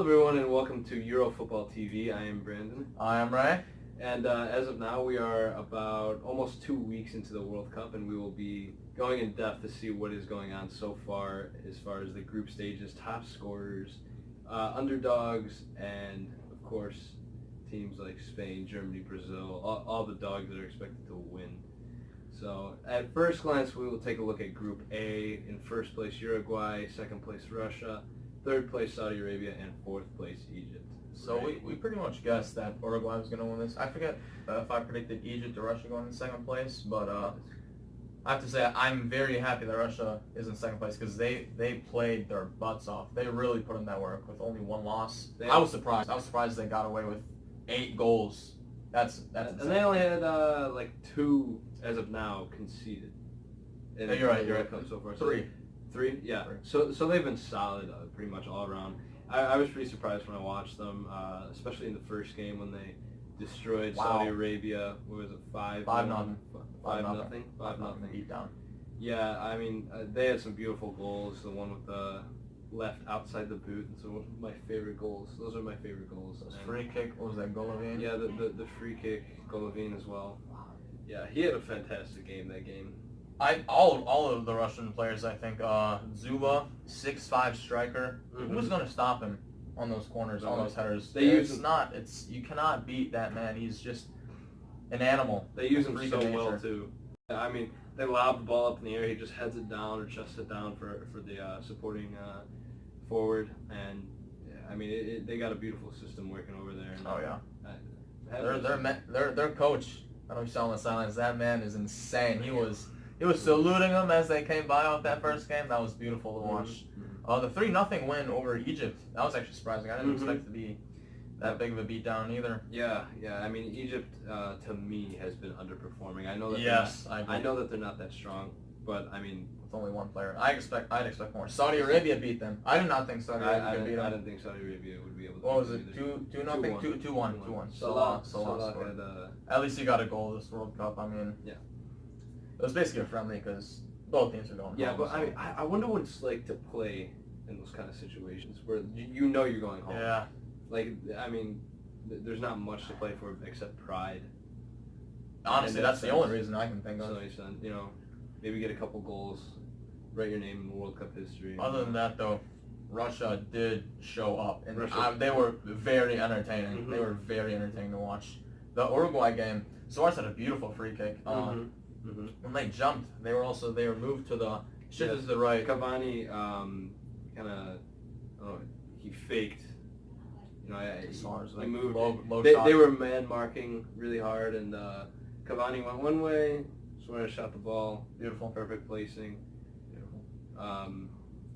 Hello everyone and welcome to Eurofootball TV. I am Brandon. I am Ray. And as of now we are about almost 2 weeks into the World Cup and we will be going in depth to see what is going on so far as the group stages, top scorers, underdogs, and of course teams like Spain, Germany, Brazil, all the dogs that are expected to win. So at first glance we will take a look at Group A. In first place Uruguay, second place Russia, third place Saudi Arabia, and fourth place Egypt. So we pretty much guessed that Uruguay was going to win this. I forget if I predicted Egypt or Russia going in second place, but I have to say I'm very happy that Russia is in second place because they played their butts off. They really put in that work with only one loss. I was surprised. I was surprised they got away with 8 goals. That's insane. And they only had like 2 as of now conceded. Yeah, you're right. You're right. So far. 3. 3? Yeah. 3. So they've been solid pretty much all around. I was pretty surprised when I watched them, especially in the first game when they destroyed Saudi Arabia. What was it? 5-0. 5-0. 5-0. Beat down. Yeah, I mean they had some beautiful goals. The one with the left outside the boot, and so one of my favorite goals. Those are my favorite goals. Free kick. What was that? Golovin? Yeah, the free kick, Golovin as well. Yeah, he had a fantastic game that game. All of the Russian players, I think, Zuba, 6'5" striker. Mm-hmm. Who's going to stop him on those corners, on those headers? You cannot beat that man. He's just an animal. They use him so well too. I mean, they lob the ball up in the air. He just heads it down or chests it down for the supporting forward. And I mean, they got a beautiful system working over there. And, oh yeah. Their coach. I don't know if you saw on the sidelines. That man is insane. He was saluting them as they came by off that first game. That was beautiful to watch. The 3-0 win over Egypt. That was actually surprising. I didn't expect it to be that big of a beatdown either. Yeah. I mean, Egypt to me has been underperforming. I know that. I know that they're not that strong, but I mean, with only one player, I'd expect more. Saudi Arabia beat them. I did not think Saudi Arabia could beat them. I didn't think Saudi Arabia would be able to. What was it? 2-0? 2-1. Salah scored. had At least he got a goal this World Cup. I mean, yeah. It was basically a friendly because both teams are going. Yeah, home, but I mean, I wonder what it's like to play in those kind of situations where you know you're going home. Yeah. Like, I mean, there's not much to play for except pride. Honestly, that's the only reason I can think of. So, you know, maybe get a couple goals, write your name in the World Cup history. Other than that, though, Russia did show up, and they were very entertaining. Mm-hmm. They were very entertaining to watch. The Uruguay game, Suarez had a beautiful free kick. When they jumped, they were moved to the to the right. Cavani he faked. You know, he moved. Low they were man marking really hard, and Cavani went one way. Suarez shot the ball. Beautiful, perfect placing. Beautiful.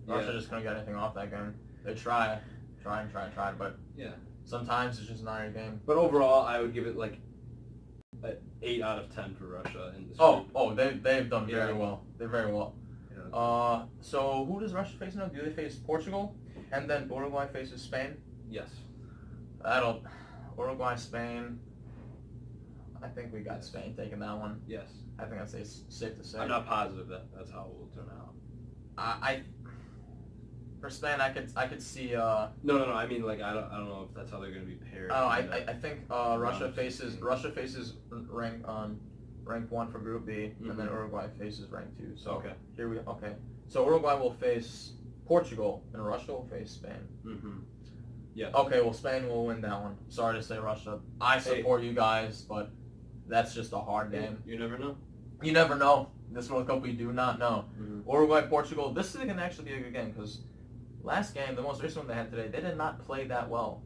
Russia just couldn't get anything off that game. They tried, but yeah, sometimes it's just not your game. But overall, I would give it like an 8 out of 10 for Russia in this group. They've done very well. They're very well. Yeah. So who does Russia face now? Do they face Portugal, and then Uruguay faces Spain? Yes. Uruguay, Spain. I think we got Spain taking that one. Yes. I think that's safe to say. I'm not positive that's how it will turn out. For Spain, I could see. No. I mean, like, I don't know if that's how they're going to be paired. Oh, I think Russia faces rank 1 for Group B, and then Uruguay faces rank 2. So okay. So Uruguay will face Portugal, and Russia will face Spain. Mm-hmm. Yeah. Okay. Well, Spain will win that one. Sorry to say, Russia. I support you guys, but that's just a hard game. You never know. You never know. This World Cup, we do not know. Mm-hmm. Uruguay, Portugal. This is going to actually be a good game because last game, the most recent one they had today, they did not play that well.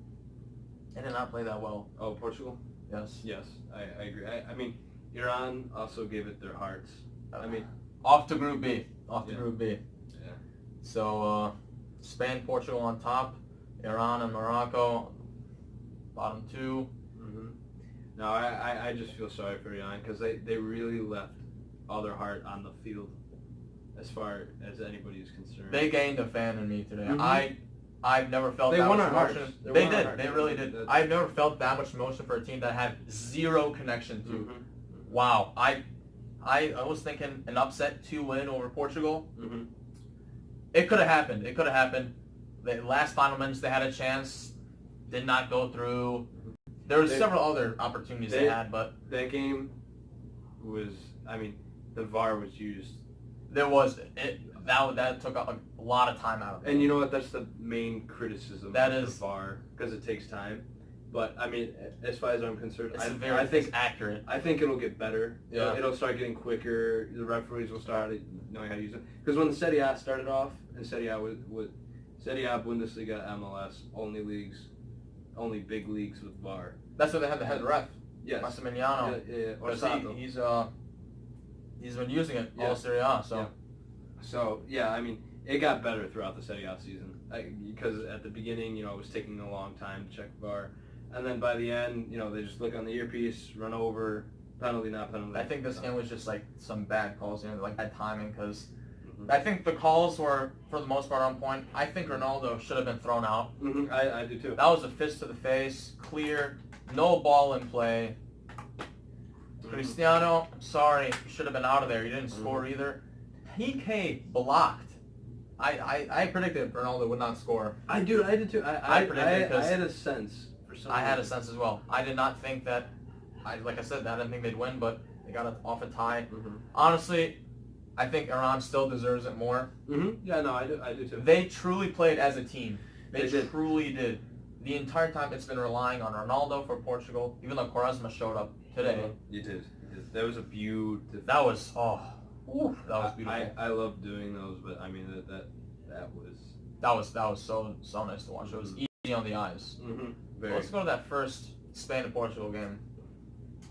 Oh, Portugal? Yes. I agree. I mean, Iran also gave it their hearts. I mean, off to Group B. Group B. Yeah. So, Spain, Portugal on top, Iran and Morocco, bottom 2. Mm-hmm. No, I just feel sorry for Iran because they really left all their heart on the field as far as anybody is concerned. They gained a fan in me today. Mm-hmm. I've never felt that much emotion. They did. They really did. I've never felt that much emotion for a team that I have zero connection to. Mm-hmm. Wow. I was thinking an upset 2-win over Portugal. Mm-hmm. It could have happened. The last final minutes they had a chance, did not go through. There were several other opportunities they had, but that game was. I mean, the VAR was used. There was that took a lot of time out of it. And you know what? That's the main criticism That of is the VAR because it takes time. But I mean, as far as I'm concerned, it's I think accurate. I think it'll get better. Yeah. It'll start getting quicker. The referees will start knowing how to use it. Because when the Serie A started off, and Serie A Bundesliga, MLS, only big leagues with VAR. That's why they had the head ref. Yes. Massimiliano. Yeah. Because he's been using it all Serie A. So. Yeah. So yeah, I mean, it got better throughout the Serie A season because at the beginning, it was taking a long time to check VAR, and then by the end, they just look on the earpiece, run over, penalty, not penalty. I think this game was just like some bad calls, like bad timing because I think the calls were for the most part on point. I think Ronaldo should have been thrown out. Mm-hmm. I do too. That was a fist to the face, clear, no ball in play. Cristiano, I'm sorry, you should have been out of there. You didn't score either. PK blocked. I predicted Ronaldo would not score. I did too. I predicted I had a sense for some I had a sense as well. I did not think that. Like I said, I didn't think they'd win, but they got off a tie. Mm-hmm. Honestly, I think Iran still deserves it more. Mm-hmm. Yeah, no, I do too. They truly played as a team. They did. truly did. The entire time it's been relying on Ronaldo for Portugal, even though Quaresma showed up today. You did. That was a beautiful. That was that was beautiful. I love doing those, but I mean that was so nice to watch. It was easy on the eyes. Mm-hmm. Well, let's go to that first Spain and Portugal game.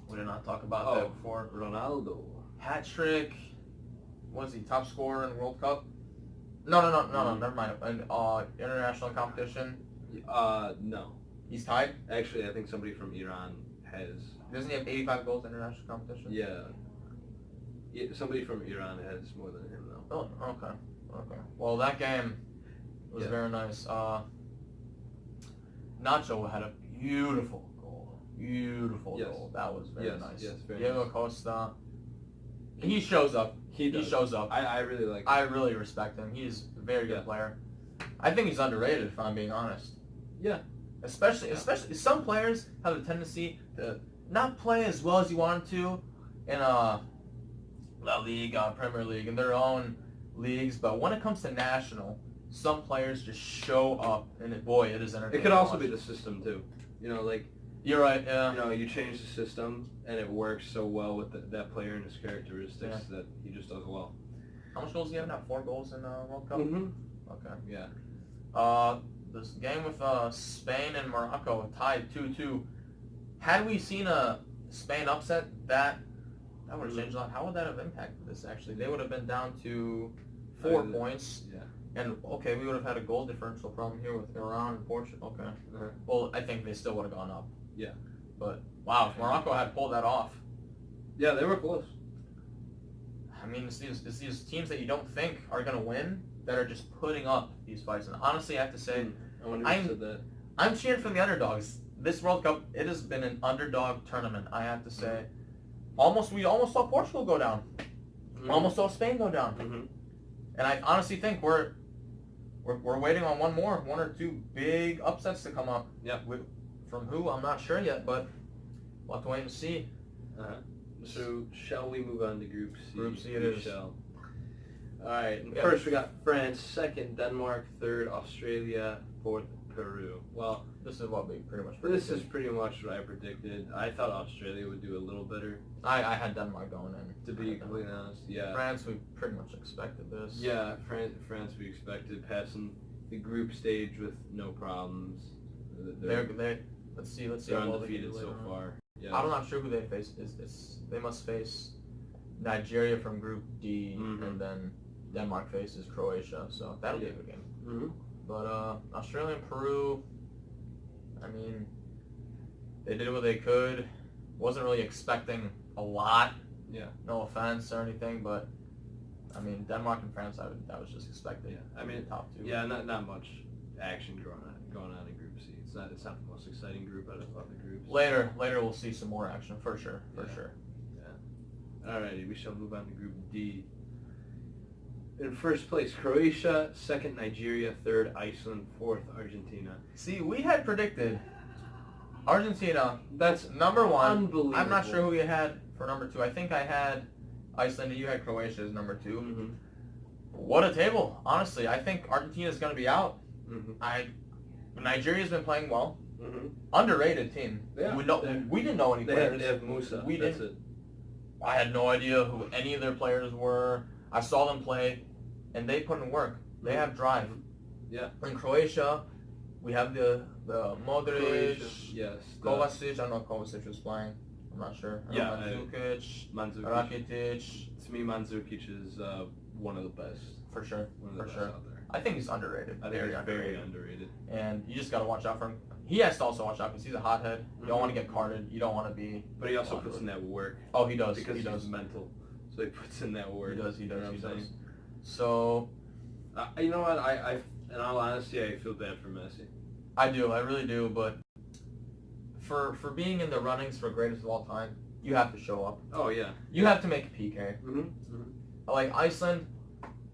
We did not talk about that before. Ronaldo. Hat trick. Was he top scorer in the World Cup? No, never mind. In international competition. No. He's tied? Actually, I think somebody from Iran has. Doesn't he have 85 goals in international competition? Yeah. Somebody from Iran has more than him, though. Oh, okay. Well, that game was very nice. Nacho had a beautiful goal. Goal. That was very nice. Yes, very Diego nice. Costa. He shows up. He shows up. I really like him. I really respect him. He's a very good player. I think he's underrated, if I'm being honest. Yeah. Especially some players have a tendency to not play as well as you want to in La Liga, Premier League, in their own leagues, but when it comes to national, some players just show up, and it is entertaining. It could also be the system too. You're right. Yeah. You change the system, and it works so well with that player and his characteristics that he just does well. How much goals do you have now? 4 goals in World Cup. Mm-hmm. Okay. Yeah. This game with Spain and Morocco tied 2-2. Had we seen a Spain upset, that would have changed a lot. How would that have impacted this? Actually, they would have been down to 4 points. Yeah. And we would have had a goal differential problem here with Iran and Portugal. Okay. Uh-huh. Well, I think they still would have gone up. Yeah. But wow, if Morocco had pulled that off. Yeah, they were close. I mean, it's these teams that you don't think are going to win that are just putting up these fights. And honestly, I have to say, I'm cheering for the underdogs. This World Cup, it has been an underdog tournament. I have to say, we almost saw Portugal go down. Mm-hmm. Almost saw Spain go down. Mm-hmm. And I honestly think we're waiting on one or two big upsets to come up. Yeah. From who, I'm not sure yet, but we'll have to wait and see. Uh-huh. So, shall we move on to Group C? Group C it is. Shall. All right. First, we got France. Second, Denmark. Third, Australia. Fourth, Peru. Well, this is what we pretty much predicted. This is pretty much what I predicted. I thought Australia would do a little better. I had Denmark going in. To be completely honest, yeah. France, we pretty much expected this. Yeah, France we expected passing the group stage with no problems. Let's see. They're undefeated so far. Yeah. I'm not sure who they face. They must face Nigeria from Group D, and then Denmark faces Croatia. So that'll be a good game. Mm-hmm. But Australia and Peru, I mean, they did what they could. Wasn't really expecting a lot. Yeah. No offense or anything, but I mean, Denmark and France, that was just expected. Yeah. I mean, top 2. Yeah, not much action going on in Group C. It's not the most exciting group out of the groups. Later we'll see some more action for sure. Yeah. Alrighty, we shall move on to Group D. in first place, Croatia. Second, Nigeria. Third, Iceland. Fourth, Argentina. See, we had predicted Argentina. That's Number one. unbelievable. I'm not sure who you had for number two. I think I had Iceland and you had Croatia as number two. Mm-hmm. What a table, honestly. I think Argentina's going to be out. Mm-hmm. Nigeria's been playing well. Mm-hmm. Underrated team. Yeah, we didn't know any players. They have Musa. We That's didn't. it. I had no idea who any of their players were. I saw them play, and they put in work. They have drive. Yeah. In Croatia, we have the Modric, Croatia, yes. Kovacic. I don't know if Kovacic was playing. I'm not sure. Yeah, Mandzukic, Mandzukic. Rakitic. To me, Mandzukic is one of the best. For sure. One of the For best sure. out there. I think he's underrated. I think he's very underrated. And you just got to watch out for him. He has to also watch out because he's a hothead. You don't want to get carded. You don't want to be. But he also puts in that work. Oh, he does. Because he does. he's mental. So he puts in that work. He does. You know what I'm saying? So, you know what? I in all honesty, I feel bad for Messi. I do. I really do. But for being in the runnings for greatest of all time, you have to show up. Oh yeah. You have to make a PK. Mm-hmm. Mm-hmm. Like Iceland,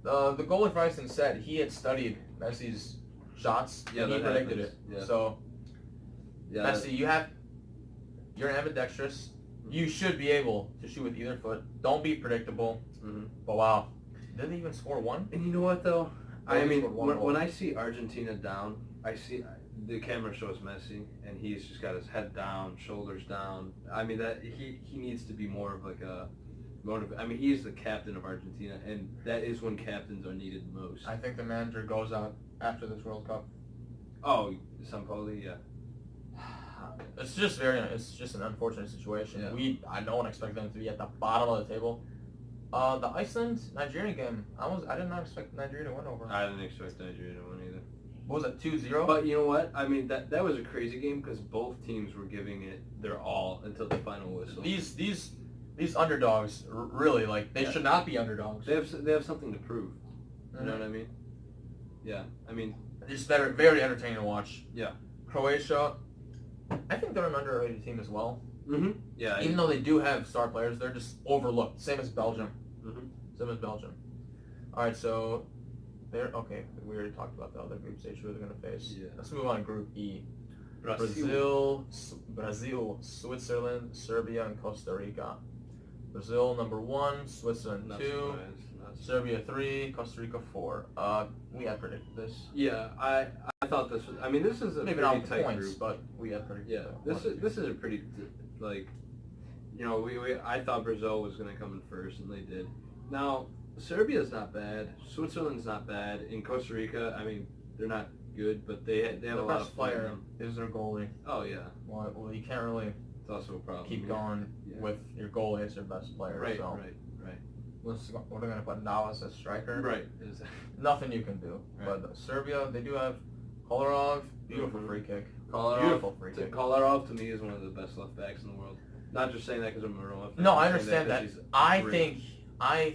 the goalie for Iceland said he had studied Messi's shots Yeah, and he that predicted happens. it. Yeah. So Yeah. Messi, you're an ambidextrous. You should be able to shoot with either foot. Don't be predictable. Mm-hmm. But wow, did they even score one? And you know what though? They I mean, scored one goal. when I see Argentina down, I see the camera shows Messi, and he's just got his head down, shoulders down. I mean that he needs to be more of like a motive. I mean, he's the captain of Argentina, and that is when captains are needed most. I think the manager goes out after this World Cup. Oh, Sampaoli, yeah. It's just an unfortunate situation. Yeah. I don't expect them to be at the bottom of the table. The Iceland Nigeria game, I did not expect Nigeria to win over. I didn't expect Nigeria to win either. What was it, 2-0? But you know what? I mean, that was a crazy game because both teams were giving it their all until the final whistle. These underdogs, really, like, they should not be underdogs. They have something to prove. You know what I mean? Yeah. I mean, They're just very entertaining to watch. Yeah. Croatia, I think they're an underrated team as well. mm-hmm. Yeah. Even though they do have star players, they're just overlooked. Same as Belgium. Mm-hmm. Same as Belgium. All right, so okay. We already talked about the other group stage who they're going to face. Yeah. Let's move on to Group E. Brazil, Switzerland, Serbia, and Costa Rica. Brazil number 1, Switzerland Not 2, surprised. Serbia 3, Costa Rica 4. We had predicted this. Yeah, I thought this was. I mean, this is a Maybe pretty not tight points, group. but we had predicted. Yeah, this is a pretty like, you know, I thought Brazil was going to come in first, and they did. Now Serbia's not bad. Switzerland's not bad. In Costa Rica, I mean, they're not good, but they have The a lot best of fire in player them. is their goalie. Oh yeah, Well, you can't really it's also a problem. keep going Yeah. with your goalie as your best player. Right, so right. we're going to put Navas as striker. Right. Nothing you can do. Right. But Serbia, they do have Kolarov. Beautiful Mhm. free kick. Kolarov, Beautiful free kick. Kolarov to me is one of the best left backs in the world. Not just saying that because I'm a Roma fan. No, I I'm saying understand that. 'cause he's I great.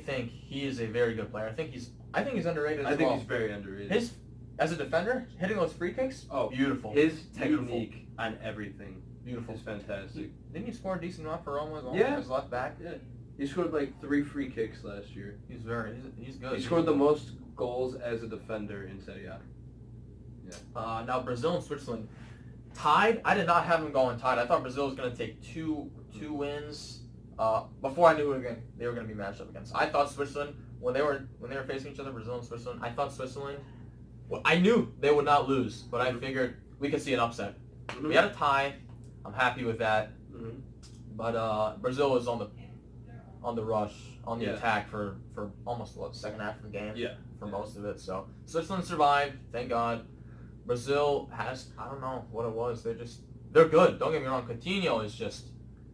think he is a very good player. I think he's underrated as I think well. he's very underrated. His as a defender, hitting those free kicks. Oh, beautiful. His Beautiful. technique on everything Beautiful. is fantastic. Didn't he score a decent amount for Roma as well? Yeah. As left back. Yeah, he scored like 3 free kicks last year. He's good. He scored the most goals as a defender in Serie A. Now Brazil and Switzerland tied. I did not have them going tied. I thought Brazil was going to take two wins. Before I knew they were going to be matched up against. I thought Switzerland when they were facing each other, Brazil and Switzerland. I thought Switzerland. Well, I knew they would not lose, but I figured we could see an upset. Mm-hmm. We had a tie. I'm happy with that. Mm-hmm. But Brazil was on the rush, on the Yeah. attack for almost second half of the game. Yeah. For most of it. So Switzerland survived, thank God. Brazil has, I don't know what it was. They're good. Don't get me wrong. Coutinho is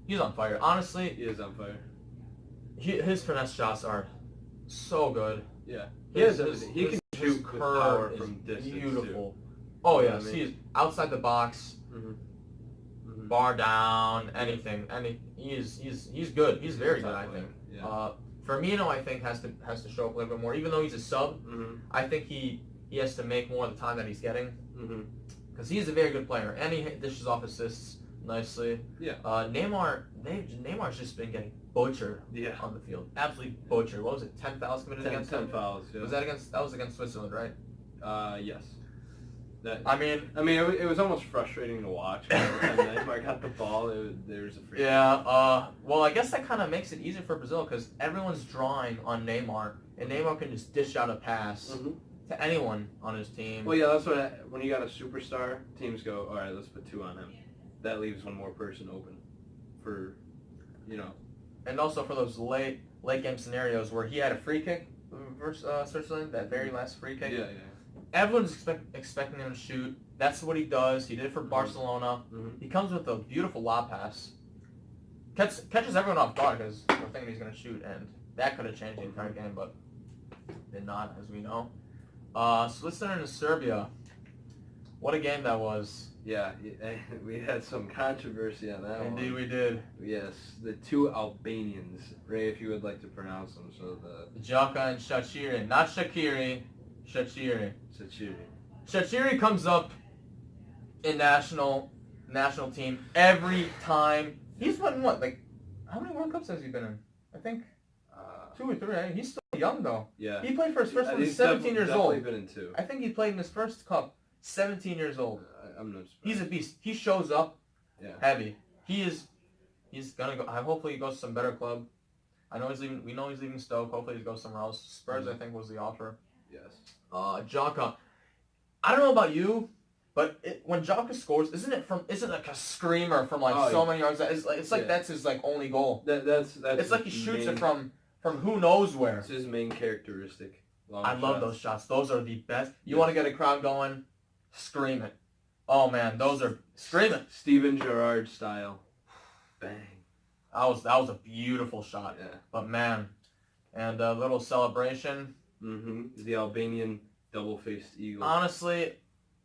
he's on fire. Honestly, He is on fire. his finesse shots are so good. Yeah. His He can shoot with power curve from is distance beautiful. too. Oh You know yes, what I mean? he's outside the box, Mm-hmm. Mm-hmm. bar down, anything. He's good. He's very good, I think. Yeah. Firmino, I think, has to show up a little bit more. Even though he's a sub, Mm-hmm. I think he has to make more of the time that he's getting Mm-hmm. because he's a very good player and he dishes off assists. nicely. Yeah. Neymar's just been getting butchered Yeah. on the field. Absolutely butchered. What was it? 10 fouls committed against 10 him? fouls. Yeah. That was against Switzerland, right? Yes. That. I mean, it was almost frustrating to watch. Every time Neymar got the ball, there's a free. yeah. Well, I guess that kind of makes it easier for Brazil because everyone's drawing on Neymar, and Neymar can just dish out a pass Mm-hmm. to anyone on his team. Well, yeah, that's when you got a superstar, teams go, all right, let's put 2 on him. That leaves one more person open for, And also for those late game scenarios where he had a free kick versus Switzerland, that very last free kick. Yeah. Everyone's expecting him to shoot. That's what he does. He did it for Barcelona. Mm-hmm. He comes with a beautiful lob pass. Catches everyone off guard because we're thinking he's going to shoot, and that could have changed the entire game, but did not, as we know. Switzerland and Serbia. What a game that was. Yeah, we had some controversy on that one. Indeed we did. Yes, the 2 Albanians. Ray, if you would like to pronounce them. So the Jaka and Shaqiri. Not Shaqiri. Shaqiri. Sachiri. Shaqiri comes up in national team every time. He's won what? Like, how many World Cups has he been in? I think 2 or 3. Right? He's still young though. Yeah. He played for his first one. He's 17 years definitely old. been in 2. I think he played in his first cup. 17 years old. I'm not surprised. He's a beast. He shows up Yeah. heavy. He's gonna go. Hopefully he goes to some better club. I know he's leaving. We know he's leaving Stoke. Hopefully he goes somewhere else. Spurs, I think, was the offer. Yes. Jaka. I don't know about you, but when Jaka scores, isn't it like a screamer from like many yards? It's like that's his like only goal. That's It's like he shoots it from who knows where. It's his main characteristic. I love those shots. Those are the best. You want to get a crowd going? Scream it. Oh man, those are screaming. Steven Gerrard style. Bang. That was a beautiful shot. Yeah. But man, and a little celebration. Mm-hmm. The Albanian double-faced eagle. Honestly,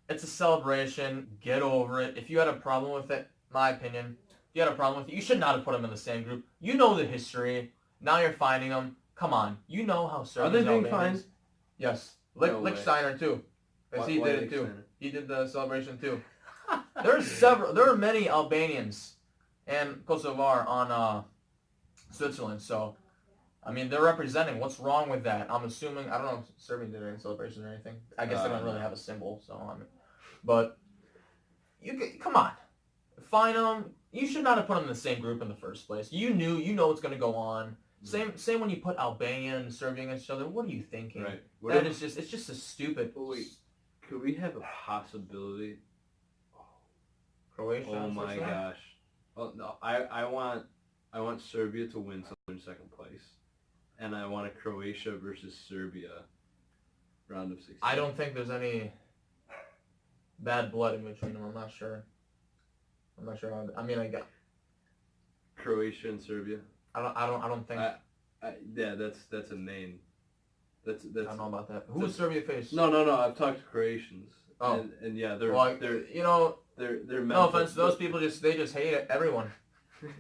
it's a celebration. Get over it. If you had a problem with it, my opinion, if you had a problem with it, you should not have put them in the same group. You know the history. Now you're finding them. Come on. You know how Serbians Are they being fined? Yes. No way. Lichtsteiner too. Because he Why did it too. Lichtsteiner? He did the celebration too. There are many Albanians and Kosovar on Switzerland, so I mean they're representing. What's wrong with that? I'm assuming I don't know if Serbia did any celebration or anything. I guess they don't really have a symbol, so but come on, fine them. You should not have put them in the same group in the first place. You know what's going to go on. Same when you put Albania and Serbia against each other. What are you thinking? Right. It's just a stupid. Oh, wait. Could we have a possibility? Croatia. Oh my gosh. Well, no, I want Serbia to win in second place, and I want a Croatia versus Serbia round of 16. I don't think there's any bad blood in between them. I'm not sure. I mean, I got Croatia and Serbia. I don't think. Yeah, that's a name. That's I don't know about that. Who would Serbia face? No. I've talked to Croatians. Oh. And yeah, they're they're no offense to those people. They just hate everyone.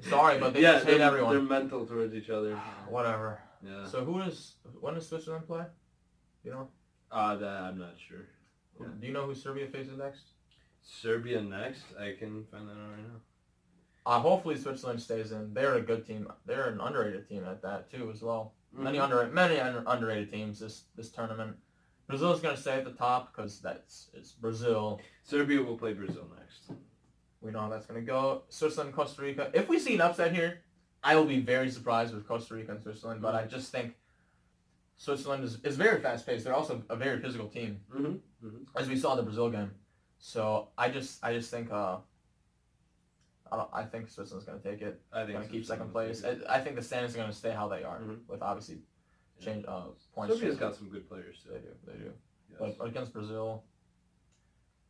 Sorry, but they just hate everyone. They're mental towards each other. Whatever. Yeah. So when does Switzerland play? You know? That I'm not sure. Yeah. Do you know who Serbia faces next? Serbia next. I can find that out right now. Hopefully Switzerland stays in. They're a good team. They're an underrated team at that too as well. Mm-hmm. Many underrated teams this tournament. Brazil's gonna stay at the top because it's Brazil. Serbia will play Brazil next. We know how that's gonna go. Switzerland, Costa Rica. If we see an upset here, I will be very surprised with Costa Rica and Switzerland. But I just think Switzerland is very fast paced. They're also a very physical team, as we saw in the Brazil game. So I just think I think Switzerland's going to take it. I think going to keep second place. I think the standings are going to stay how they are, with obviously change points. Serbia's got some good players too. They do. Yes. But against Brazil,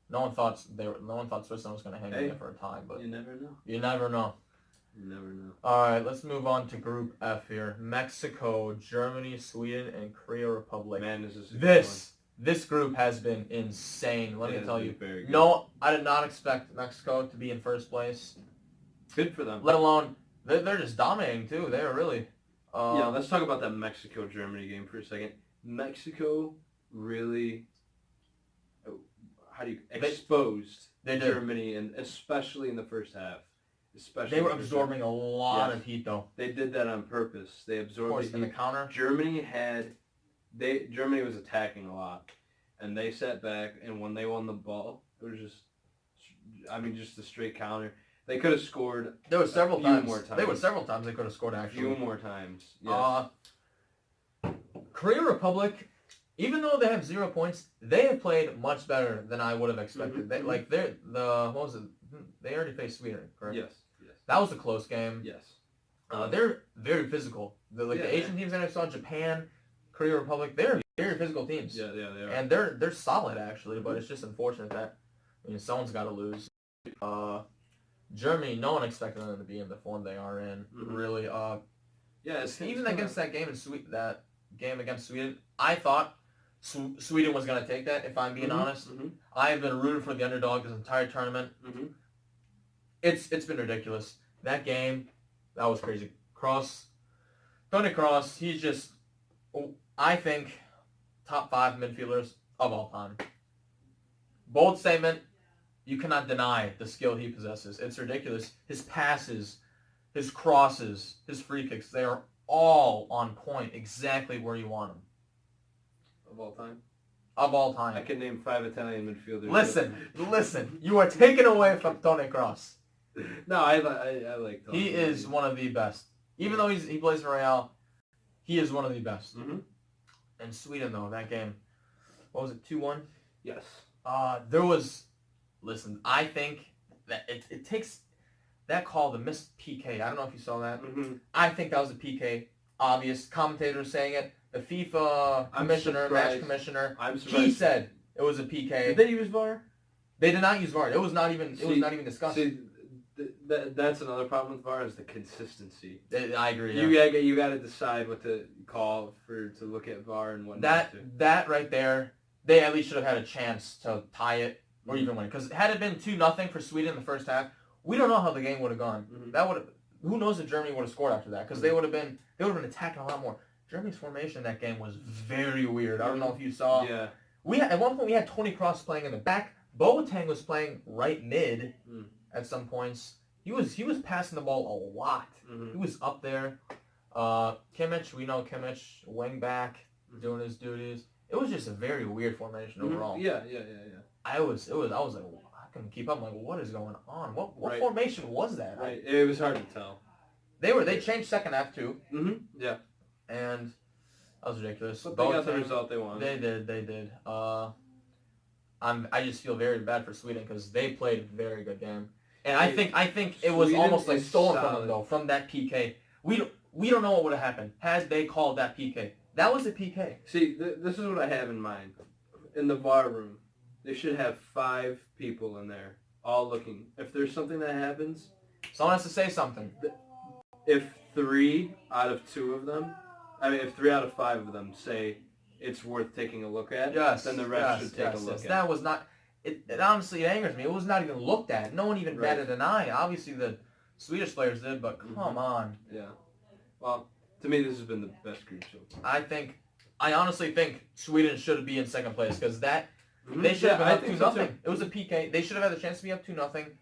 no one thought Switzerland was going to hang in there for a time. But you never know. You never know. You never know. All right, let's move on to Group F here. Mexico, Germany, Sweden, and Korea Republic. Man, this is this group has been insane. Let me tell you. Very good. No, I did not expect Mexico to be in first place. Good for them. Let alone they're just dominating too. They are really. Yeah, let's talk about that Mexico-Germany game for a second. Mexico really, exposed they Germany, and especially in the first half. especially They were the first absorbing a lot Yes. of heat, though. They did that on purpose. They Of absorbed course, the in the heat. counter. Germany was attacking a lot, and they sat back. And when they won the ball, it was just a straight counter. They could have scored. There were several few times. more times. There were several times they could have scored, A actually. few more times. Yes. Korea Republic, even though they have 0 points, they have played much better than I would have expected. Mhm, They, mhm. like, what was it? They already faced Sweden, correct? Yes. That was a close game. Yes. They're very physical. The Yeah, Asian teams that I saw, Japan, Korea Republic, they're very physical teams. Yeah, they are. And they're solid, actually, but it's just unfortunate that, someone's got to lose. Germany, no one expected them to be in the form they are in. Mhm. Really. Yeah, it's Even kinda- against that game against Sweden, I thought Sweden was going to take that, if I'm being honest. Mhm. I have been rooting for the underdog this entire tournament. Mhm. It's been ridiculous. That game, that was crazy. Toni Kroos, he's just, I think, top 5 midfielders of all time. Bold statement. You cannot deny the skill he possesses. It's ridiculous. His passes, his crosses, his free kicks, they are all on point, exactly where you want them. Of all time. Of all time. I can name 5 Italian midfielders. Listen. You are taken away from Toni Kroos. No, I like Toni. He is one of the best. Even though he plays for Real, he is one of the best. Mhm. And Sweden, though, that game, what was it, 2-1? Yes. Listen, I think that it takes that call, the missed PK. I don't know if you saw that. Mhm. I think that was a PK. Obvious. Commentators saying it. The FIFA commissioner, match commissioner, I'm surprised. he said it was a PK. Did they use VAR? They did not use VAR. It was not even discussed. See, that's another problem with VAR is the consistency. I agree. Yeah. You got to decide what to call to look at VAR and what not to. That right there, they at least should have had a chance to tie it or even win. Because had it been 2-0 for Sweden in the first half, we don't know how the game would have gone. Mhm. Who knows if Germany would have scored after that? Because they would have been attacking a lot more. Germany's formation that game was very weird. I don't know if you saw. Yeah. At one point we had Toni Kroos playing in the back. Boateng was playing right mid at some points. He was passing the ball a lot. Mhm. He was up there. Kimmich, we know Kimmich, wing back, doing his duties. It was just a very weird formation overall. Yeah. I was like, I couldn't keep up. I'm like, what is going on? What Right. formation was that? Right. It was hard to tell. They changed second half too, Yeah. and that was ridiculous. But they got the Boateng, result they wanted. They did. I just feel very bad for Sweden because they played a very good game, and I think it was Sweden almost like is stolen from solid. them though, from that PK. We don't know what would have happened had they called that PK. That was a PK. See, this is what I have in mind. In the VAR room, they should have 5 people in there, all looking. If there's something that happens, Someone has to say something. if 3 out of 2 of them, if 3 out of 5 of them say it's worth taking a look at, then the ref should take a look at. That was not. It honestly angers me. It was not even looked at. No one even Right. batted an eye. Obviously the Swedish players did, but come on. Yeah. Well, to me, this has been the best group so far. I honestly think Sweden should be in second place because they should have been I up think 2-0. so too. It was a PK. They should have had the chance to be up 2-0.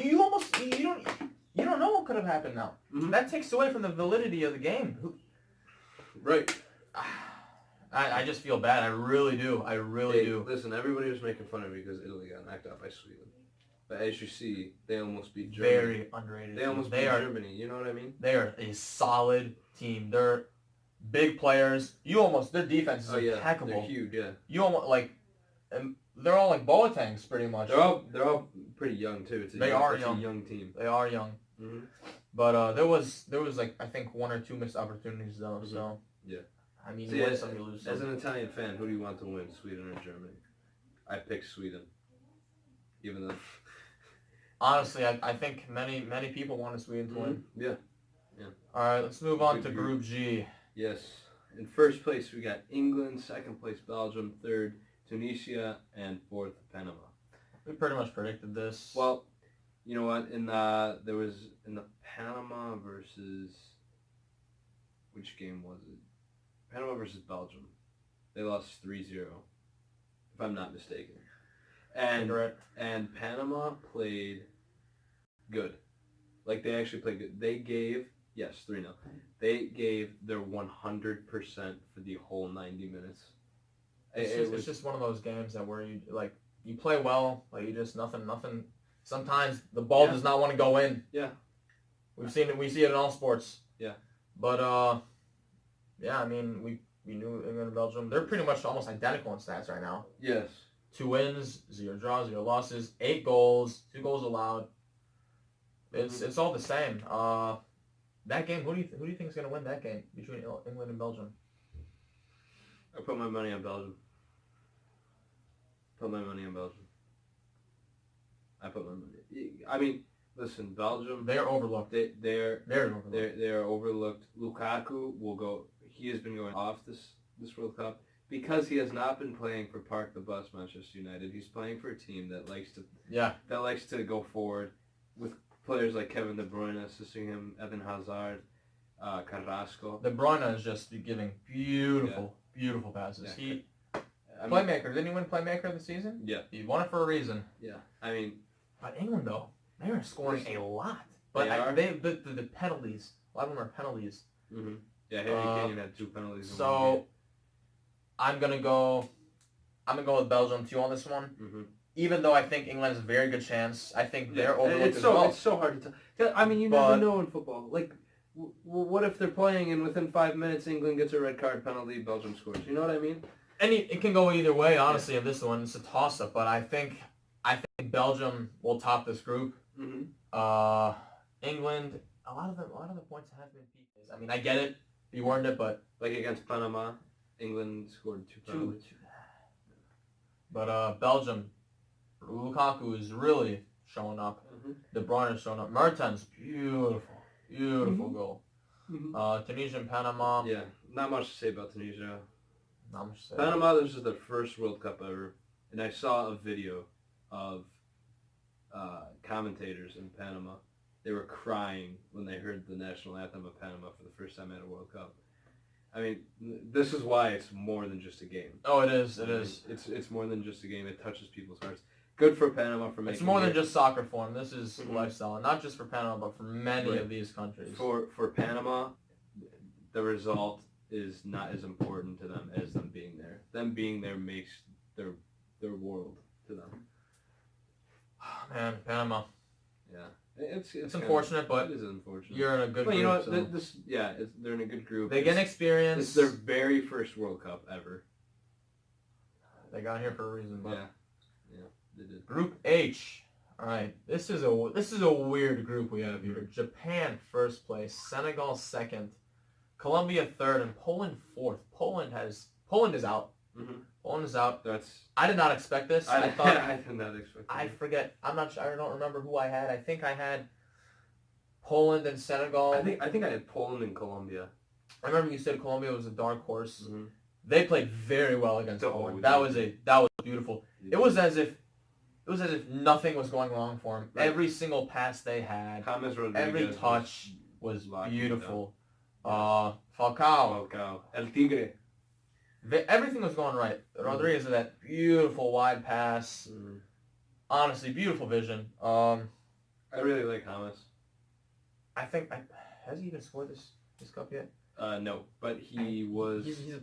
You don't know what could have happened now. Mhm. That takes away from the validity of the game. Right. I just feel bad. I really do. I really do. Listen, everybody was making fun of me because Italy got knocked out by Sweden. But as you see, they almost beat Germany. Very underrated. They almost beat Germany. You know what I mean? They are a solid team. They're big players. Their defense is impeccable. They're huge. Yeah. You almost and they're all like Boatengs pretty much. They're all pretty young too. It's They a are young team. They are young. Mm-hmm. But there was like I think 1 or 2 missed opportunities though. Mhm. So Yeah. I mean, See, you win some, you lose some. As an Italian fan, who do you want to win, Sweden or Germany? I pick Sweden. Even though. Honestly, I think many people wanted Sweden to win. Yeah. All right, let's move on Good to group. Group G. Yes. In first place, we got England. Second place, Belgium. Third, Tunisia. And fourth, Panama. We pretty much predicted this. Well, you know what? There was in the Panama versus which game was it? Panama versus Belgium. They lost 3-0, if I'm not mistaken. And Correct. Panama played good. Like, they actually played good. They gave, yes, 3-0. They gave their 100% for the whole 90 minutes. It's just one of those games that where you play well, like you just nothing. Sometimes the ball does not want to go in. Yeah. We see it in all sports. Yeah. But yeah, I mean we knew England and Belgium. They're pretty much almost identical in stats right now. Yes. 2 wins, 0 draws, 0 losses, 8 goals, 2 goals allowed. It's all the same. That game, who do you think is going to win that game between England and Belgium? I put my money on Belgium. I put my money I mean, listen, Belgium. They're overlooked. They're very overlooked. They're overlooked. Lukaku will go. He has been going off this World Cup because he has not been playing for Park the Bus Manchester United. He's playing for a team that likes to go forward with players like Kevin De Bruyne assisting him, Eden Hazard, Carrasco. De Bruyne is just giving beautiful passes. Yeah. Playmaker. Didn't he win Playmaker of the season? Yeah. He won it for a reason. Yeah. I mean, but England though, they are scoring a lot. But the penalties. A lot of them are penalties. Mm-hmm. Yeah, Harry Kane had 2 penalties. So I'm gonna go with Belgium too on this one. Mm-hmm. Even though I think England has a very good chance, I think they're overlooked well. It's so hard to tell. I mean, you never know in football. Like, what if they're playing and within 5 minutes England gets a red card penalty, Belgium scores? You know what I mean? And it can go either way, honestly. In this one, it's a toss-up. But I think Belgium will top this group. Mm-hmm. England, a lot of the points have been PKs. I mean, I get it, you warned it, but like against Panama, England scored 2 penalties. But Belgium, Lukaku is really showing up. Mm-hmm. De Bruyne is showing up. Mertens, beautiful goal. Mm-hmm. Tunisia and Panama. Yeah, not much to say about Tunisia. Not much to say. Panama, this is their first World Cup ever, and I saw a video of commentators in Panama. They were crying when they heard the national anthem of Panama for the first time at a World Cup. I mean, this is why it's more than just a game. Oh, it is. It is. It's more than just a game. It touches people's hearts. Good for Panama for making. It's more than just soccer form. This is lifestyle, not just for Panama, but for many of these countries. For Panama, the result is not as important to them as them being there. Them being there makes their world to them. Man, Panama. Yeah. It's unfortunate, but it is unfortunate. You're in a good group. You know what? So. They're in a good group. They get experience. It's their very first World Cup ever. They got here for a reason, but yeah, they did. Group H. All right, this is a weird group we have here. Japan first place, Senegal second, Colombia third, and Poland fourth. Poland is out. Mm-hmm. Poland is out. That's. I did not expect this. I thought I did not expect. I forget. I'm not sure. I don't remember who I had. I think I had Poland and Senegal. I think I had Poland and Colombia. I remember you said Colombia was a dark horse. Mm-hmm. They played very well against Poland. That was beautiful. It was as if nothing was going wrong for them. Right. Every single pass they had, every touch was beautiful. Falcao, El Tigre. Everything was going right. Rodriguez with that beautiful wide pass. Mm-hmm. Honestly, beautiful vision. I really like James. I think has he even scored this cup yet? No, but he was. He's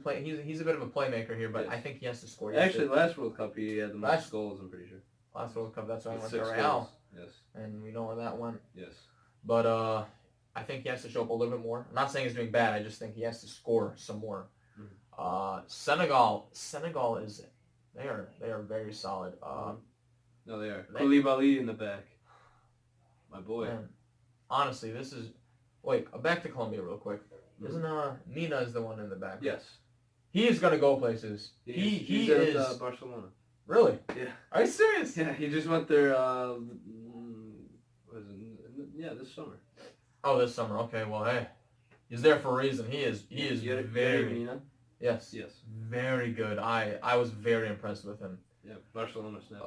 a bit of a playmaker here, but yes. I think he has to score. Actually, last World Cup he had the most goals. I'm pretty sure. Last World Cup, that's why I went to 6 Real. goals. Yes. And we know where that went. Yes. But I think he has to show up a little bit more. I'm not saying he's doing bad. I just think he has to score some more. Mm-hmm. Senegal is they are very solid. No, they are. Koulibaly in the back. My boy. Man, honestly, this is. Wait, back to Colombia real quick. Isn't Nina is the one in the back? Yes. He is gonna go places. He is at Barcelona. Really? Yeah. Are you serious? Yeah, he just went there. This summer. Oh, this summer. Okay, well, hey, he's there for a reason. He is very. Nina? Yes. Very good. I was very impressed with him. Yeah, Barcelona snap.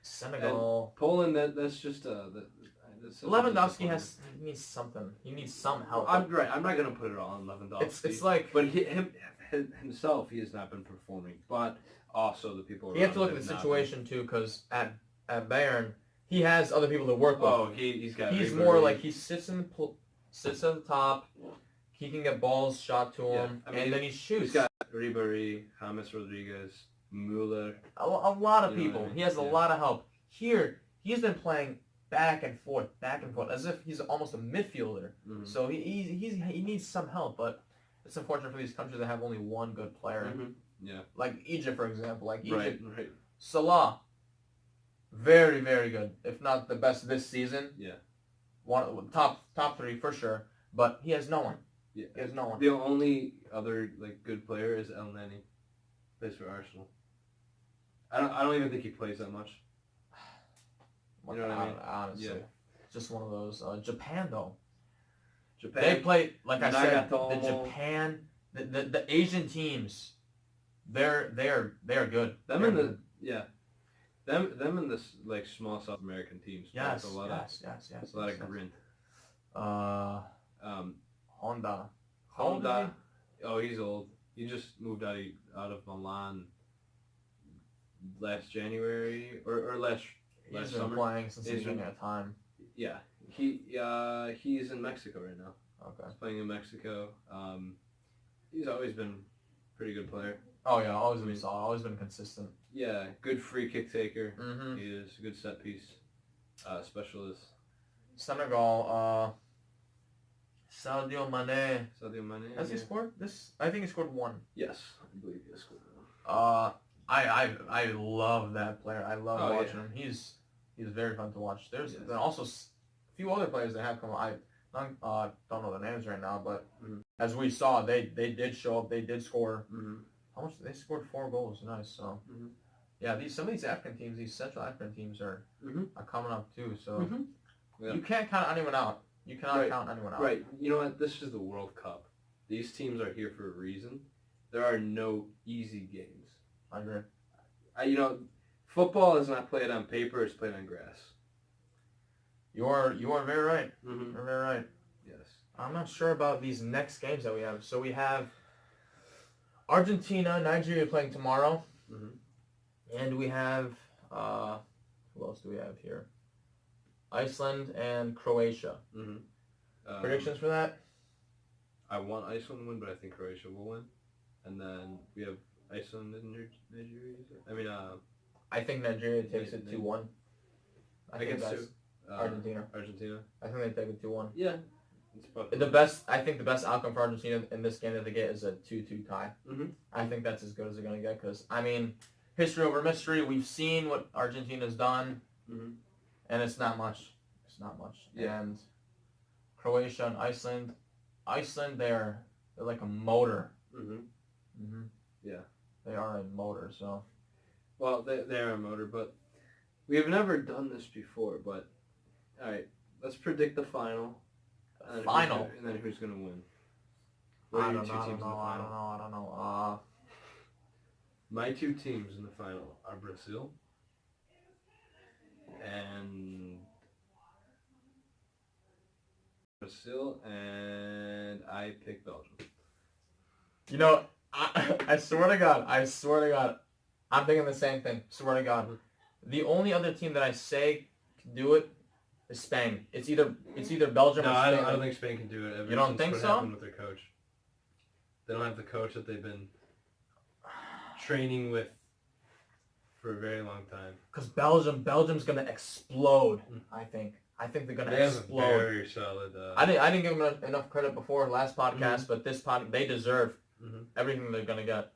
Senegal. And Poland. That's just Lewandowski needs something. He needs some help. I'm not gonna put it all on Lewandowski. It's like, but himself, he has not been performing. But also the people. You have to look at the situation too, because at Bayern, he has other people to work with. Oh, he's got. He's Ribery. more like he sits at the top. He can get balls shot to him, I mean, and then he shoots. He's got Ribery, James Rodriguez, Mueller. A lot of You know people. what I mean? He has a Yeah. lot of help. Here, he's been playing back and forth, as if he's almost a midfielder. Mm-hmm. So he needs some help, but it's unfortunate for these countries that have only one good player. Mm-hmm. Yeah. Like Egypt, for example. Like Egypt, Right. Salah, very, very good. If not the best this season. Yeah. One top 3 for sure. But he has no one. Yeah. He has no one. The only other like good player is El Neni. Plays for Arsenal. I don't even think he plays that much. You know what I mean? Honestly, Yeah. just one of those. Japan though. Japan. They play, like I said, the Nagatomo. Japan, the Asian teams, they're good. Them They're in the good. them in this like small South American teams. yes, It's a lot yes. It's a lot of grit. Honda. Honda. Oh, he's old. He just moved out of Milan last January or last He's been summer. playing since the He's beginning been- of time. Yeah. He's in Mexico right now. Okay. He's playing in Mexico. He's always been a pretty good player. Oh yeah, always been solid. Always been consistent. Yeah, good free kick taker. Mm-hmm. He is a good set piece specialist. Senegal. Sadio Mane. Sadio Mane. Has he scored this? I think he scored 1. Yes, I believe he has scored one. I love that player. I love Oh, watching yeah. him. He's very fun to watch. There's Yes. also a few other players that have come. I don't know the names right now, but Mhm. as we saw, they did show up. They did score. Mm-hmm. How much? They scored 4 goals. Nice. So Mhm. yeah, some of these African teams, these Central African teams are coming up too. So Mm-hmm. Yeah. you can't count anyone out. You cannot Right. count anyone out. Right. You know what? This is the World Cup. These teams are here for a reason. There are no easy games. I agree. Football is not played on paper. It's played on grass. You are very right. Mm-hmm. You're very right. Yes. I'm not sure about these next games that we have. So we have Argentina, Nigeria playing tomorrow, Mm-hmm. and we have who else do we have here? Iceland and Croatia. Mm-hmm. Predictions for that? I want Iceland to win, but I think Croatia will win. And then we have Iceland and Nigeria. I think Nigeria takes it Ni- 2-1. I think against that's who? Argentina. Argentina. I think they take it 2-1. Yeah. It's probably I think the best outcome for Argentina in this game that they get is a 2-2 tie. Mhm. I think that's as good as they're going to get because, I mean, history over mystery. We've seen what Argentina's done, Mhm. and it's not much. It's not much. Yeah. And Croatia and Iceland, they're like a motor. Mhm. Mm-hmm. Yeah. They are a motor, so. Well, they're a motor, but we have never done this before. But all right, let's predict the final. And Final? And then who's gonna win? What I are your don't two know, teams in the final? I don't know. My 2 teams in the final are Brazil and I pick Belgium. You know, I swear to God, I'm thinking the same thing. Swear to God. The only other team that I say can do it is Spain. It's either Belgium No, or I Spain. don't think Spain can do it. Ever You don't since think what so? happened with their coach. They don't have the coach that they've been training with for a very long time. Because Belgium's gonna explode. I think they're gonna They have a explode. very solid. I didn't give them enough credit before last podcast, but this they deserve Mhm. everything they're gonna get.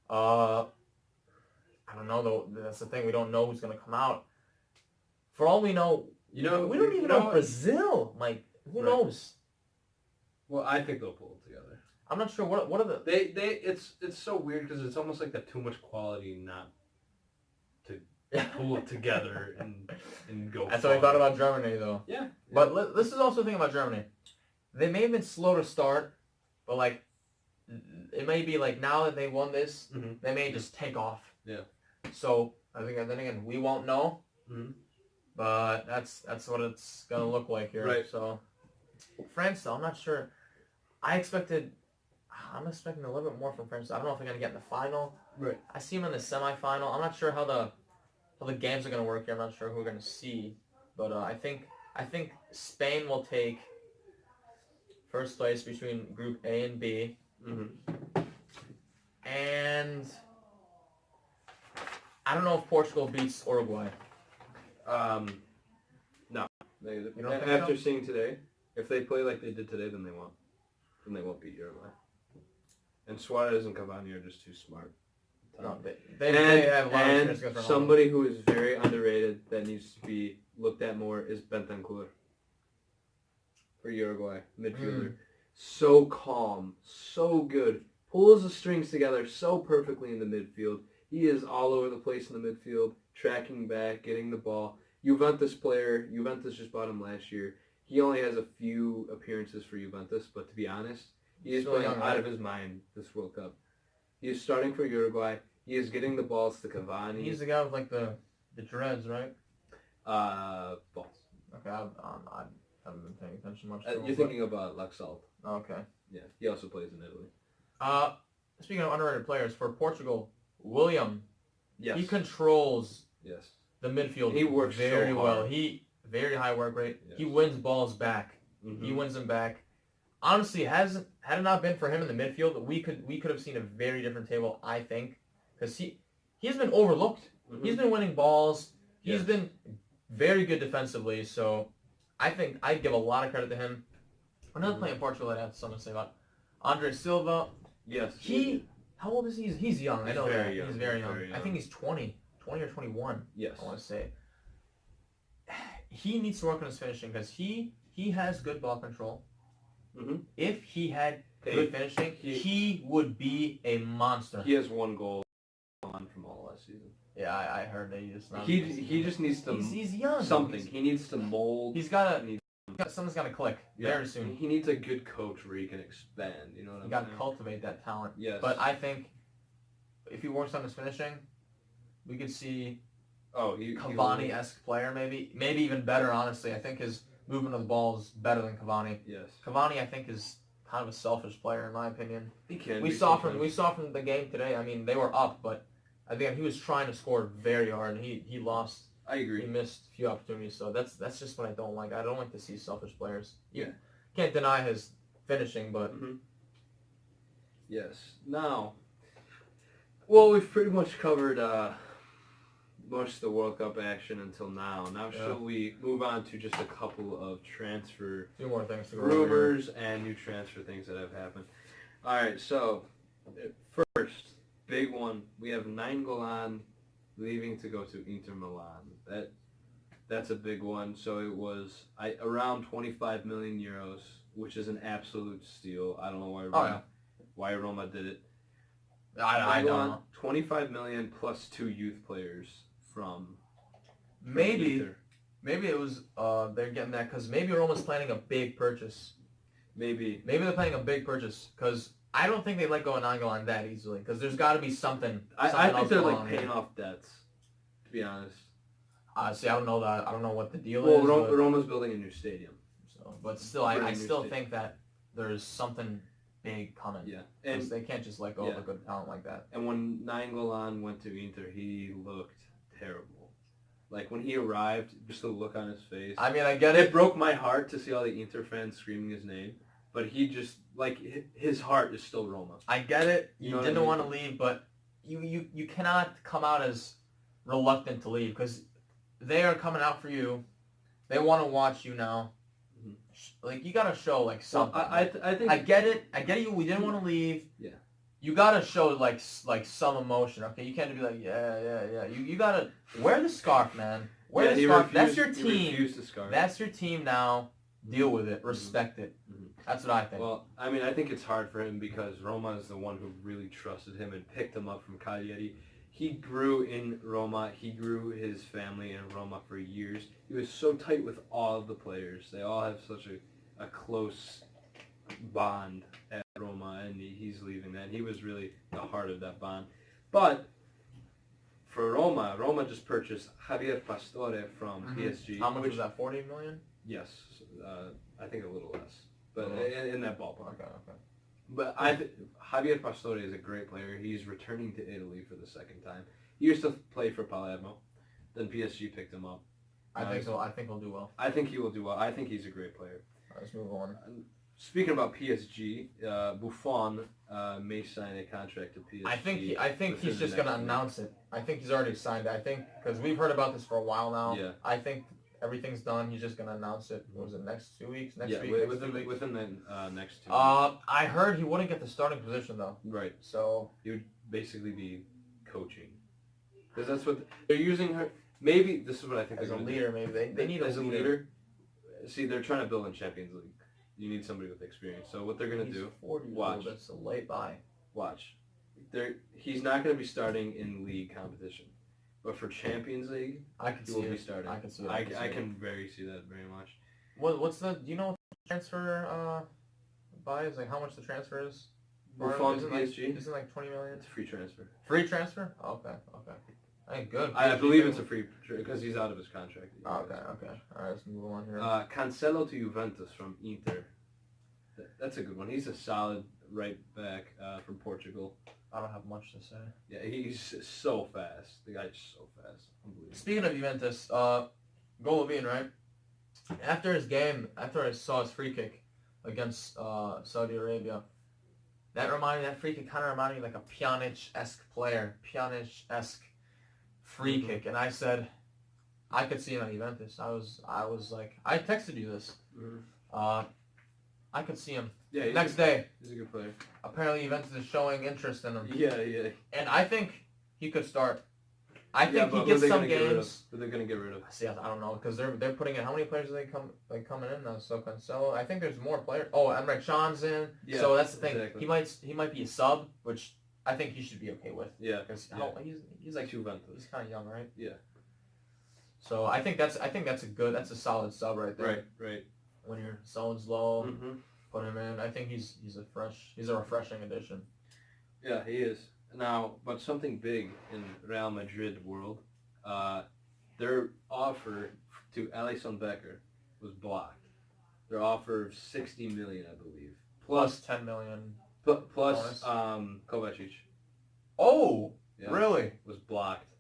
I don't know though. That's the thing. We don't know who's gonna come out. For all we know, we don't even know Brazil. Like who Right. knows? Well, I think they'll pull it together. I'm not sure what are the. It's so weird because it's almost like they have too much quality not to pull it together and go. That's what I far. thought about Germany though. Yeah. But this is also the thing about Germany. They may have been slow to start, but like it may be like now that they won this, Mhm. they may just take off. Yeah. So I think then again we won't know, Mhm. but that's what it's gonna look like here. Right. So France though, I'm not sure. I'm expecting a little bit more from France. I don't know if they're gonna get in the final. Right. I see them in the semifinal. I'm not sure how the games are gonna work here. I'm not sure who we're gonna see. But I think Spain will take first place between Group A and B, Mm-hmm. and I don't know if Portugal beats Uruguay. No. You don't think After so? seeing today, if they play like they did today, then they won't. Then they won't beat Uruguay. And Suarez and Cavani are just too smart. No, they have a lot of And experience against Ronaldo. somebody who is very underrated that needs to be looked at more is Bentancur for Uruguay, midfielder. So calm, so good, pulls the strings together so perfectly in the midfield. He is all over the place in the midfield, tracking back, getting the ball. Juventus player, Juventus just bought him last year. He only has a few appearances for Juventus, but to be honest, he is Still playing young, out right? of his mind this World Cup. He is starting for Uruguay. He is getting the balls to Cavani. He's the guy with like the dreads, right? Balls. Okay, I haven't been paying attention much. To him, You're thinking about Laxalt. Okay. Yeah, he also plays in Italy. Speaking of underrated players, for Portugal, William, Yes. he controls Yes. the midfield. He works so very hard. well. He very high work rate. Yes. He wins balls back. Mm-hmm. He wins them back. Honestly, had it not been for him in the midfield, we could have seen a very different table. I think, because he's been overlooked. Mm-hmm. He's been winning balls. He's Yes. been very good defensively. So I think I'd give a lot of credit to him. Another Mhm. player in Portugal that I have something to say about Andre Silva. Yes. How old is he? He's young. I He's know very that. young. He's very He's young. very I think he's 20 or 21. Yes. I want to say. He needs to work on his finishing because he has good ball control. Mhm. If he had Hey, good finishing, he- he would be a monster. He has one goal on from all last season. Yeah, I heard that he just not. He just needs to he's young. something. He needs to mold. He's got He- something's got to click Yeah. very soon. He needs a good coach where he can expand. You know what You I'm got to saying? cultivate that talent. Yes. But I think if he works on his finishing, we could see Cavani-esque player, maybe even better. Honestly, I think his movement of the ball is better than Cavani. Yes. Cavani, I think, is kind of a selfish player in my opinion. He can. We be saw sometimes. from the game today. I mean, they were up, but I think he was trying to score very hard, and he lost. I He agree. missed a few opportunities. So that's just what I don't like. I don't like to see selfish players. You Yeah. can't deny his finishing, but Yes. Now, well, we've pretty much covered most of the World Cup action until now. Now, Yeah. shall we move on to just a couple of transfer a few more things to go over. rumors and new transfer things that have happened? All right. So, first, big one. We have Nainggolan leaving to go to Inter Milan. That's a big one. So it was around 25 million euros, which is an absolute steal. I don't know why Roma did it. I don't know. 25 million plus 2 youth players from Maybe Inter. it was they're getting that because maybe Roma's planning a big purchase. Maybe. Maybe they're planning a big purchase because I don't think they let go of Nainggolan that easily because there's got to be something. I something think else they're going like on paying here. off debts, to be honest. See, I don't know that. I don't know what the deal Well, is. but, Roma's building a new stadium. but still, I Brand new still state. think that there's something big coming. Yeah. 'Cause And they can't just let go of a good talent like that. and when Nainggolan went to Inter, he looked terrible. Like when he arrived, just the look on his face. I mean, I get It it. broke my heart to see all the Inter fans screaming his name, but he just like his heart is still Roma. I get it. You You know what I didn't mean? want to leave, but you cannot come out as reluctant to leave because they are coming out for you. They want to watch you now. Mhm. Like you gotta show like So something. I think I get it. I get you. We didn't want to leave. Yeah. You gotta show like some emotion. Okay, you can't be like yeah. You gotta wear the scarf, man. Wear the he scarf. That's refused- your He team. refused the scarf. That's your team now. Deal with it. Respect it. Mhm. That's what I think. Well, I mean, I think it's hard for him because Roma is the one who really trusted him and picked him up from Cagliari. He grew in Roma. He grew his family in Roma for years. He was so tight with all of the players. They all have such a close bond at Roma, and he's leaving that. He was really the heart of that bond. But for Roma just purchased Javier Pastore from PSG. How much which, was that? 40 million. Yes, I think a little less, but Oh. in that ballpark. Okay. But Javier Pastore is a great player. He's returning to Italy for the second time. He used to play for Palermo. Then PSG picked him up. I think so. I think he'll do well. I think he will do well. I think he's a great player. Let's move on. Speaking about PSG, Buffon may sign a contract to PSG. I think he's just going to announce it. I think he's already signed it. I think because we've heard about this for a while now. Yeah. I think everything's done. He's just going to announce it. What was it, next 2 weeks? Next week? Within the next 2 weeks. I heard he wouldn't get the starting position though. Right. So he would basically be coaching. Because that's what they're using her. Maybe this is what I think as they're a gonna leader, do. maybe they need as a leader. See, they're trying to build in Champions League. You need somebody with experience. So what they're gonna do? 40 Watch. That's a late buy. Watch. He's not going to be starting in league competition, but for Champions League, I can he see will be it. starting. I can see it. I can very see that very much. What's the? Do you know what the transfer buy is? Like how much the transfer is? Buffon to Isn't like, PSG? Isn't like 20 million? It's a free transfer. Free transfer? Okay. I think good. I believe it's a free because he's out of his contract. Okay. All right, let's move on here. Cancelo to Juventus from Inter. That's a good one. He's a solid right back from Portugal. I don't have much to say. Yeah, he's so fast. The guy's so fast. Unbelievable. Speaking of Juventus, Golovin, right? After his game, after I saw his free kick against Saudi Arabia, that free kick kind of reminded me like a Pjanic-esque player. Pjanic-esque free kick. And I said, I could see him at Juventus. I was like, I texted you this. I could see him. Yeah. Next day. He's a good player. Apparently Juventus is showing interest in him. Yeah. And I think he could start. I think he but gets who are they some gonna get rid of? games. Who are they going to get rid of? See, I don't know because they're putting in how many players are they coming in now? So Cancelo, I think there's more players. Oh, Emre Can's in. Yeah, so that's the thing. exactly. He might be a sub, which I think he should be okay with. Yeah. Because he's like Juventus. he's kind of young, right? Yeah. So I think that's a solid sub right there. Right. When your someone's low, Mm-hmm. put him in. I think he's a refreshing addition. Yeah, he is. Now, but something big in Real Madrid world, their offer to Alisson Becker was blocked. Their offer of 60 million, I believe, Plus 10 million. plus bonus. Kovacic. Oh, Yeah, really? was blocked.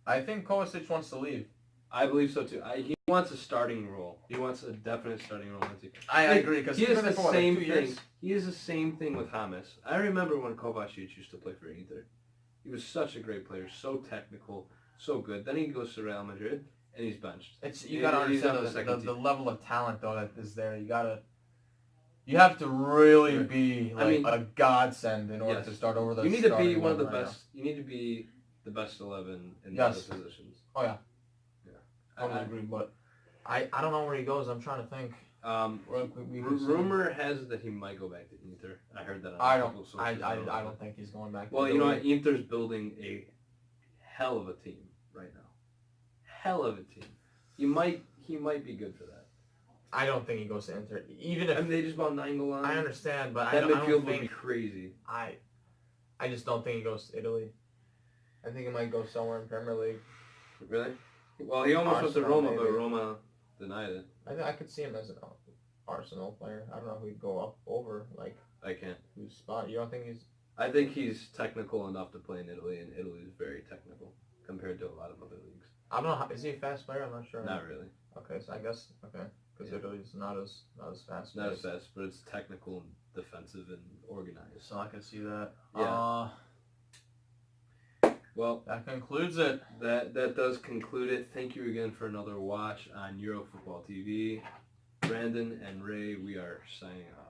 I think Kovacic wants to leave. I believe so too. He wants a starting role. He wants a definite starting role. I agree because he is the same 2 thing. years. He is the same thing with James. I remember when Kovacic used to play for Inter. He was such a great player, so technical, so good. Then he goes to Real Madrid and he's benched. You gotta He's on understand the second the team. level of talent though that is there. You have to really Right. be I like mean, a godsend in order yes. to start over the. You need to be starting one of the line right best. You need to be the best 11 in Yes. the other positions. now. Oh yeah, I totally agree. But I don't know where he goes. I'm trying to think. We can see. Rumor has that he might go back to Inter. I heard that. On I a don't. couple of sources. I don't think he's going back. Well, to you know Italy. what? Inter's building a hell of a team right now. Hell of a team. He might be good for that. I don't think he goes to Inter. Even if I mean, they just bought 9 Milan. I understand, but That I midfield don't would be think crazy. I just don't think he goes to Italy. I think he might go somewhere in Premier League. Really? Well, he almost went to Arsenal, Roma, but maybe. Roma denied it. I could see him as an Arsenal player. I don't know who he'd go up over, like, I can't. whose spot. You don't think he's... I think he's technical enough to play in Italy, and Italy is very technical compared to a lot of other leagues. I don't know. Is he a fast player? I'm not sure. Not really. Okay, so I guess, because Yeah. Italy's not as fast. Not as fast, but it's technical and defensive and organized. So I can see that. Yeah. Well, That concludes it. that does conclude it. Thank you again for another watch on Eurofootball TV. Brandon and Ray, we are signing off.